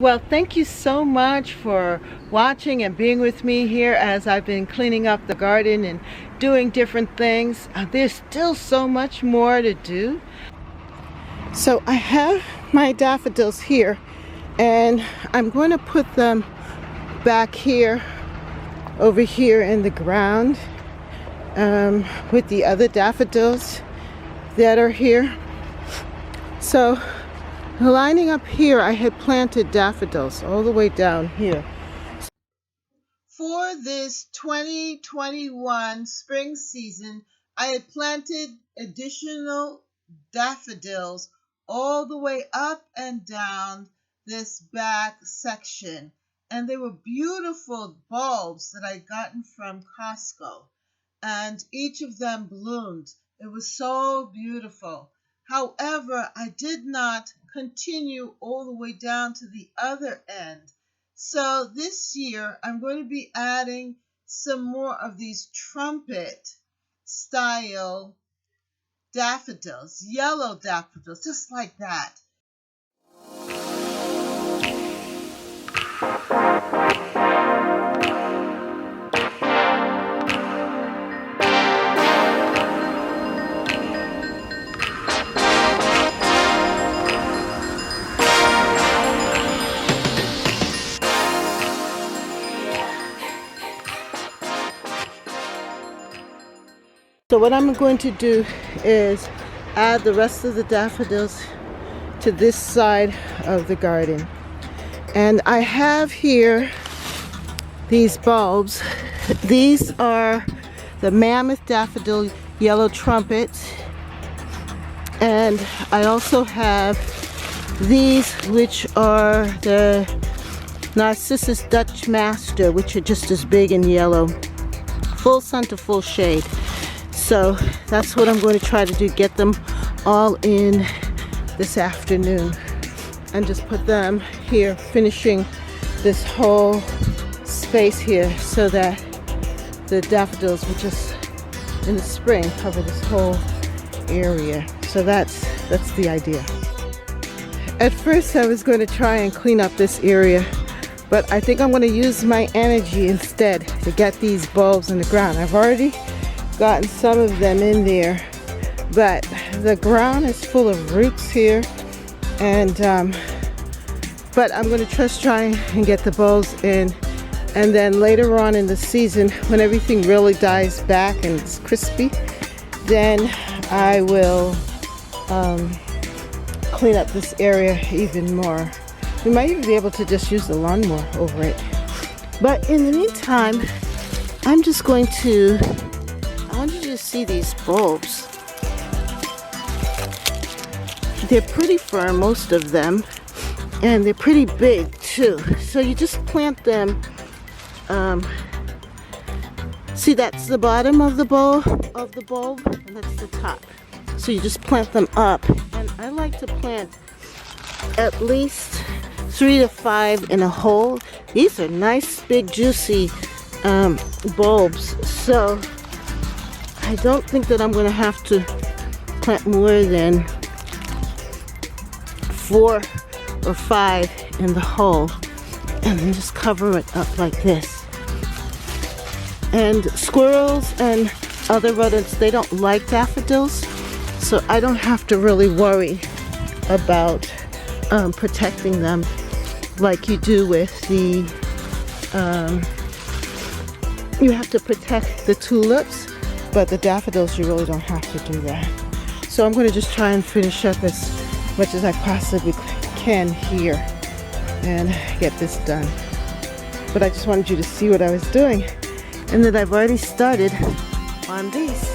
Well, thank you so much for watching and being with me here as I've been cleaning up the garden and doing different things. There's still so much more to do. So I have my daffodils here and I'm going to put them back here, over here in the ground with the other daffodils that are here. So lining up here, I had planted daffodils all the way down here. For this 2021 spring season, I had planted additional daffodils all the way up and down this back section. And they were beautiful bulbs that I'd gotten from Costco. And each of them bloomed. It was so beautiful. However, I did not continue all the way down to the other end. So this year, I'm going to be adding some more of these trumpet style daffodils, yellow daffodils, just like that. So what I'm going to do is add the rest of the daffodils to this side of the garden. And I have here these bulbs. These are the mammoth daffodil yellow trumpets. And I also have these, which are the Narcissus Dutch Master, which are just as big and yellow. Full sun to full shade. So that's what I'm going to try to do, get them all in this afternoon and just put them here, finishing this whole space here so that the daffodils will just in the spring cover this whole area. So that's the idea. At first I was going to try and clean up this area, but I think I'm going to use my energy instead to get these bulbs in the ground. I've already gotten some of them in there, but the ground is full of roots here, and but I'm going to just try and get the bulbs in, and then later on in the season when everything really dies back and it's crispy, then I will clean up this area even more. We might even be able to just use the lawnmower over it, but in the meantime I'm just going to, I want you to see these bulbs. They're pretty firm, most of them, and they're pretty big too. So you just plant them. See, that's the bottom of the bulb, and that's the top. So you just plant them up. And I like to plant at least 3 to 5 in a hole. These are nice, big, juicy bulbs. So I don't think that I'm going to have to plant more than 4 or 5 in the hole, and then just cover it up like this. And squirrels and other rodents, they don't like daffodils, so I don't have to really worry about protecting them like you do with the you have to protect the tulips. But the daffodils, you really don't have to do that. So I'm going to just try and finish up as much as I possibly can here and get this done. But I just wanted you to see what I was doing, and that I've already started on these.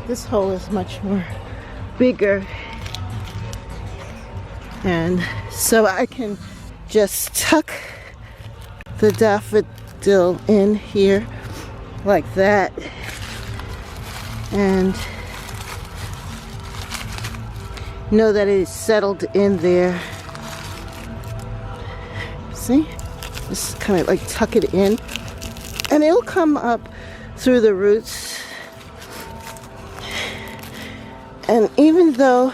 This hole is much more bigger, and so I can just tuck the daffodil in here like that, and know that it is settled in there. See? Just kind of like tuck it in, and it'll come up through the roots. And even though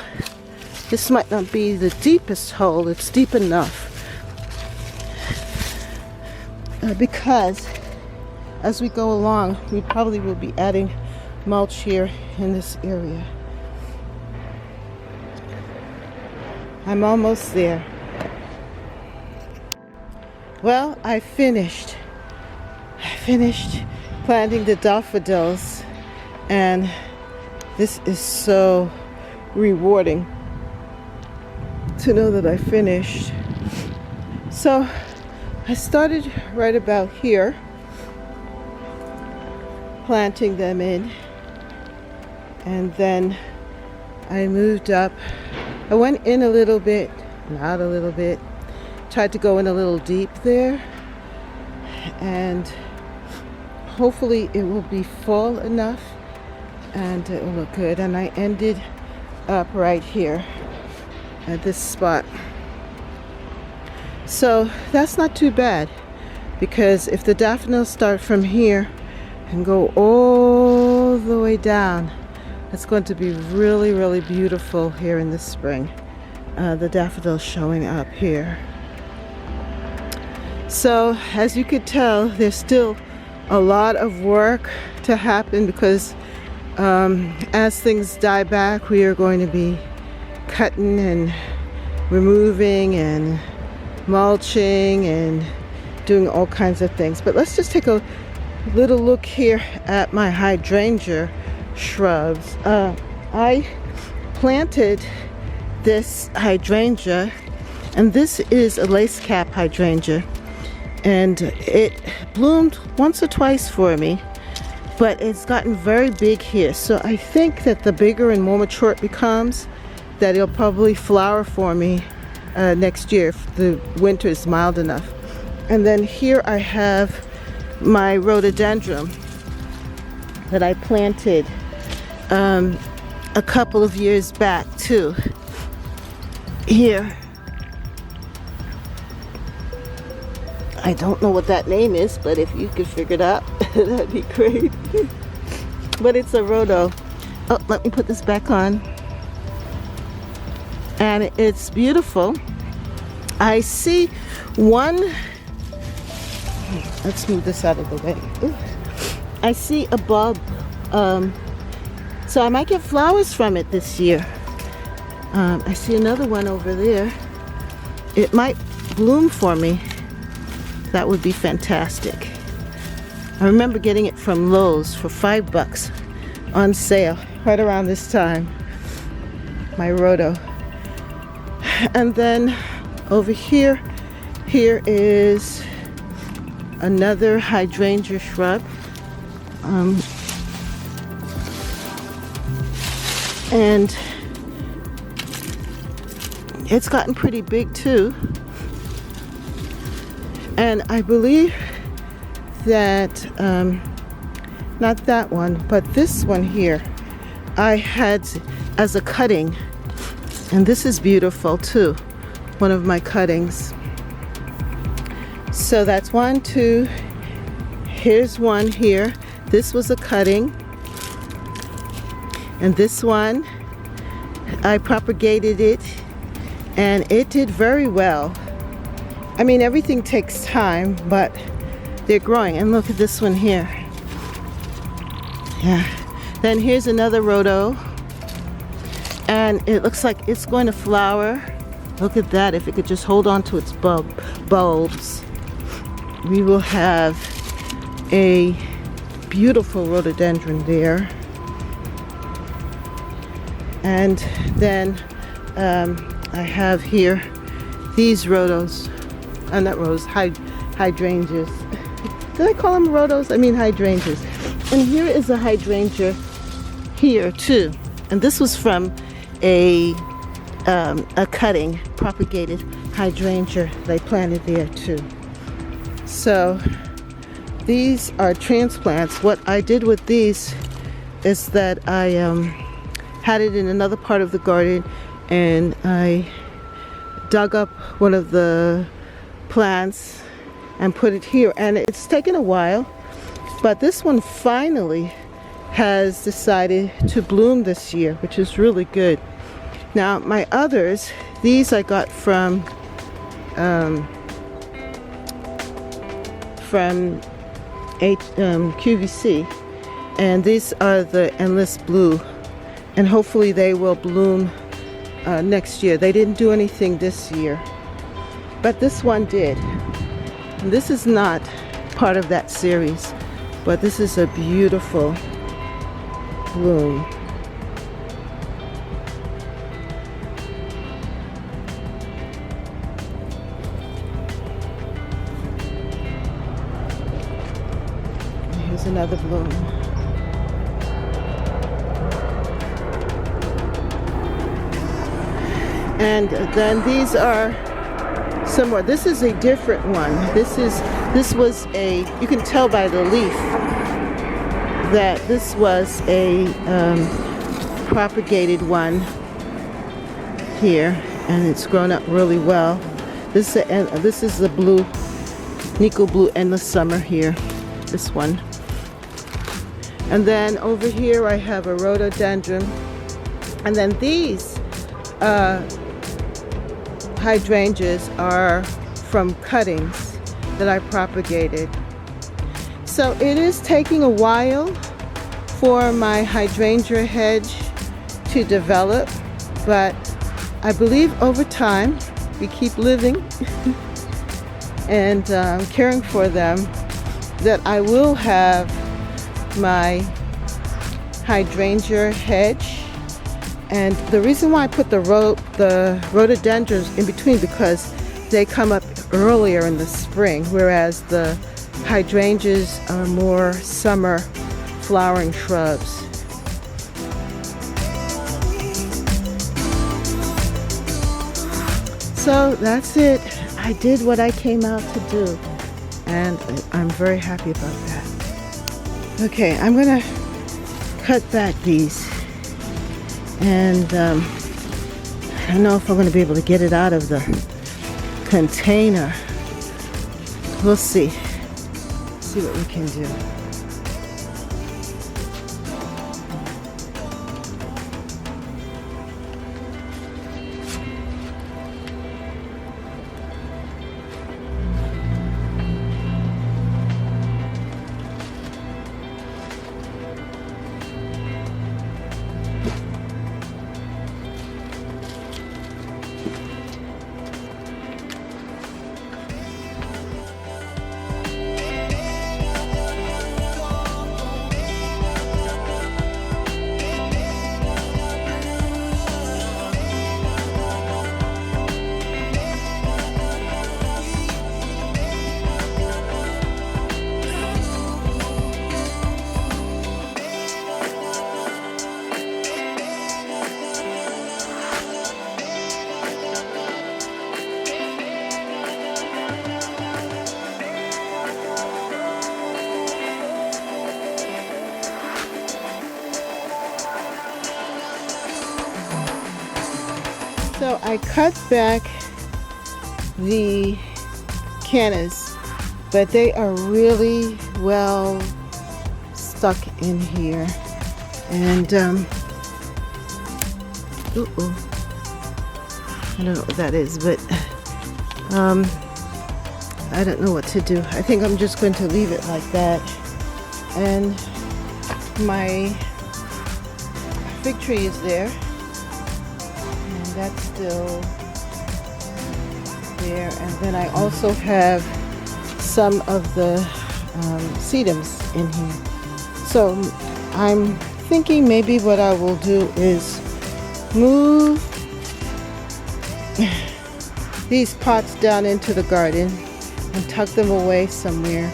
this might not be the deepest hole, it's deep enough because as we go along, we probably will be adding mulch here in this area. I'm almost there. Well, I finished planting the daffodils, and this is so rewarding to know that I finished. So I started right about here, planting them in, and then I moved up. I went in a little bit, not a little bit, tried to go in a little deep there, and hopefully it will be full enough and it will look good. And I ended up right here at this spot. So that's not too bad, because if the daffodils start from here and go all the way down, it's going to be really, really beautiful here in the spring. The daffodils showing up here. So as you could tell, there's still a lot of work to happen, because as things die back, we are going to be cutting and removing and mulching and doing all kinds of things. But let's just take a little look here at my hydrangea shrubs. I planted this hydrangea, and this is a lace cap hydrangea, and it bloomed once or twice for me, but it's gotten very big here. So I think that the bigger and more mature it becomes, that it'll probably flower for me next year if the winter is mild enough. And then here I have my rhododendron that I planted a couple of years back too. Here, I don't know what that name is, but if you could figure it out, that'd be great. But it's a rhodo. Oh, let me put this back on. And it's beautiful. I see one, let's move this out of the way. Ooh. I see a bulb, so I might get flowers from it this year. I see another one over there. It might bloom for me. That would be fantastic. I remember getting it from Lowe's for $5 on sale right around this time. My rhodo. And then over here is another hydrangea shrub. And it's gotten pretty big too. And I believe that, not that one, but this one here, I had as a cutting. And this is beautiful too, one of my cuttings. So that's 1, 2, here's one here. This was a cutting. And this one, I propagated it, and it did very well. I mean, everything takes time, but they're growing. And look at this one here. Yeah. Then here's another rhodo, and it looks like it's going to flower. Look at that. If it could just hold on to its bulbs, we will have a beautiful rhododendron there. And then I have here these rhodos, not rhodos, hydrangeas. Did I call them rhodos? I mean hydrangeas. And here is a hydrangea here too. And this was from a cutting, propagated hydrangea they planted there too. So these are transplants. What I did with these is that I had it in another part of the garden, and I dug up one of the plants and put it here, and it's taken a while, but this one finally has decided to bloom this year, which is really good. Now my others, these I got from QVC, and these are the Endless Blue, and hopefully they will bloom next year. They didn't do anything this year, but this one did. And this is not part of that series, but this is a beautiful bloom. Here's another bloom. And then these are some more. This is a different one. This was a, you can tell by the leaf that this was a propagated one here, and it's grown up really well. This is the blue, Nico Blue Endless Summer here, this one. And then over here I have a rhododendron, and then these hydrangeas are from cuttings that I propagated. So it is taking a while for my hydrangea hedge to develop, but I believe over time, we keep living and caring for them, that I will have my hydrangea hedge. And the reason why I put the rhododendrons in between, because they come up earlier in the spring, whereas the hydrangeas are more summer flowering shrubs. So that's it. I did what I came out to do, and I'm very happy about that. Okay, I'm gonna cut back these, and I don't know if I'm gonna be able to get it out of the container. We'll see. See what we can do. So I cut back the cannas, but they are really well stuck in here. And I don't know what that is, but I don't know what to do. I think I'm just going to leave it like that. And my fig tree is there. That's still there, and then I also have some of the sedums in here. So I'm thinking maybe what I will do is move these pots down into the garden and tuck them away somewhere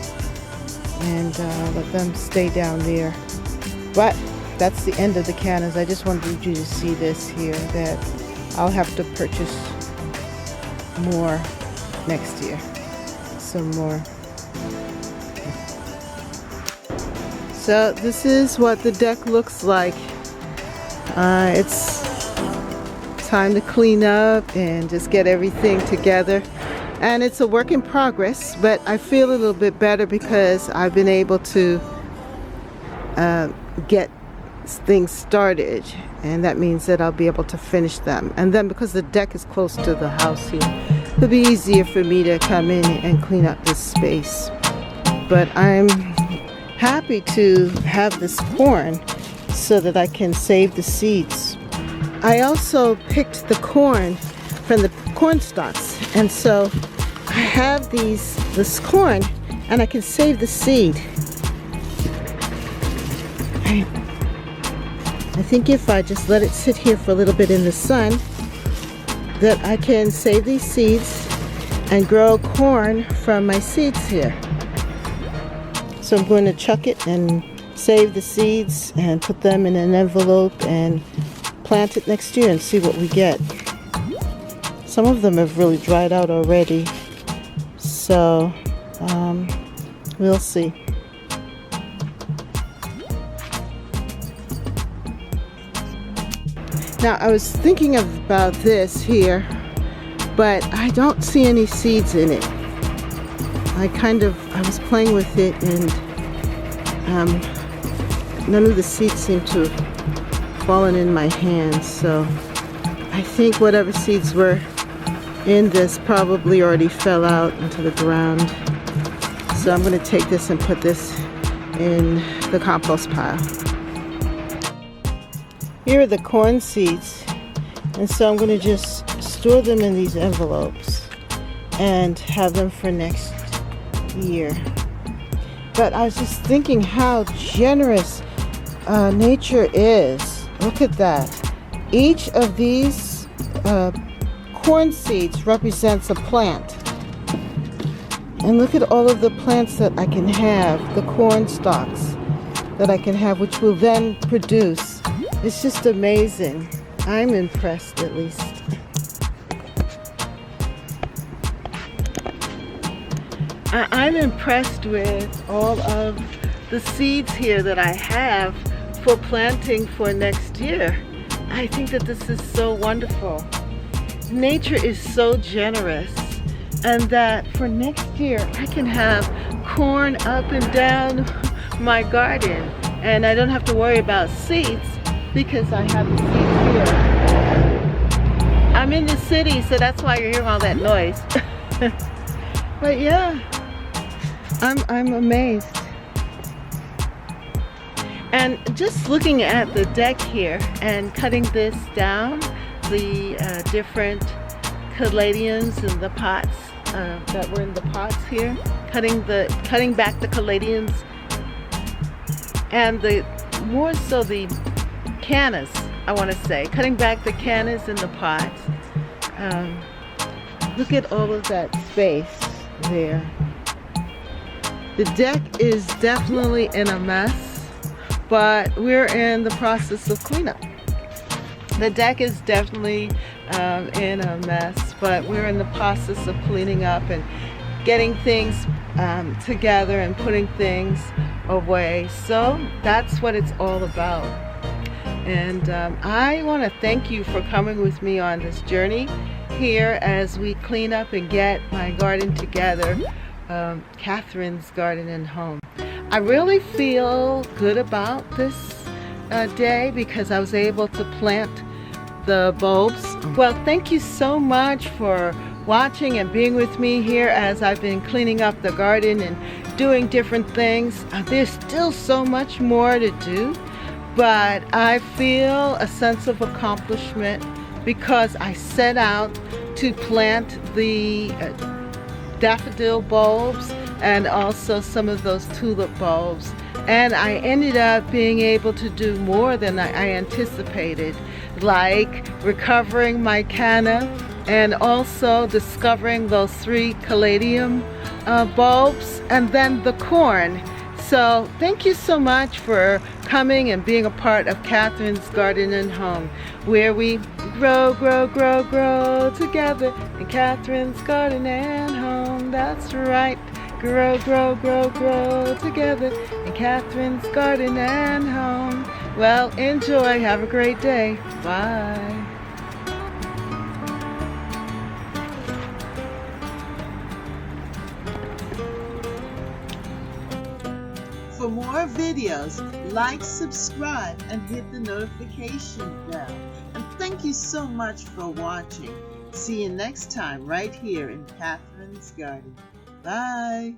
and let them stay down there. But that's the end of the cannas. I just wanted you to see this here, that I'll have to purchase more next year. Some more. So this is what the deck looks like. It's time to clean up and just get everything together. And it's a work in progress, but I feel a little bit better because I've been able to get things started, and that means that I'll be able to finish them. And then because the deck is close to the house here, it'll be easier for me to come in and clean up this space. But I'm happy to have this corn so that I can save the seeds. I also picked the corn from the corn stalks, and so I have this corn and I can save the seed. I think if I just let it sit here for a little bit in the sun, that I can save these seeds and grow corn from my seeds here. So I'm going to chuck it and save the seeds and put them in an envelope and plant it next year and see what we get. Some of them have really dried out already, so we'll see. Now I was thinking about this here, but I don't see any seeds in it. I was playing with it, and none of the seeds seem to have fallen in my hands, so I think whatever seeds were in this probably already fell out into the ground. So I'm going to take this and put this in the compost pile. Here are the corn seeds, and so I'm going to just store them in these envelopes and have them for next year. But I was just thinking how generous nature is. Look at that. Each of these corn seeds represents a plant. And look at all of the plants that I can have, the corn stalks that I can have, which will then produce. It's just amazing. I'm impressed, at least. I'm impressed with all of the seeds here that I have for planting for next year. I think that this is so wonderful. Nature is so generous, and that for next year I can have corn up and down my garden, and I don't have to worry about seeds because I have the seeds here. I'm in the city, so that's why you're hearing all that noise. But yeah, I'm amazed. And just looking at the deck here and cutting this down, the different caladiums in the pots that were in the pots here, cutting back the caladiums, and more so the cannas, I want to say, cutting back the cannas in the pots. Look at all of that space there. The deck is definitely in a mess, but we're in the process of cleanup. The deck is definitely in a mess, but we're in the process of cleaning up and getting things together and putting things away. So that's what it's all about. And I want to thank you for coming with me on this journey here as we clean up and get my garden together, Catherine's garden and home. I really feel good about this day because I was able to plant the bulbs. Well, thank you so much for watching and being with me here as I've been cleaning up the garden and doing different things. There's still so much more to do, but I feel a sense of accomplishment because I set out to plant the daffodil bulbs and also some of those tulip bulbs, and I ended up being able to do more than I anticipated, like recovering my canna and also discovering those 3 caladium bulbs and then the corn. So thank you so much for coming and being a part of Catherine's Garden and Home, where we grow, grow, grow, grow together in Catherine's Garden and Home. That's right. Grow, grow, grow, grow together in Catherine's Garden and Home. Well, enjoy. Have a great day. Bye. For more videos, like, subscribe, and hit the notification bell. And thank you so much for watching. See you next time right here in Catherine's Garden. Bye.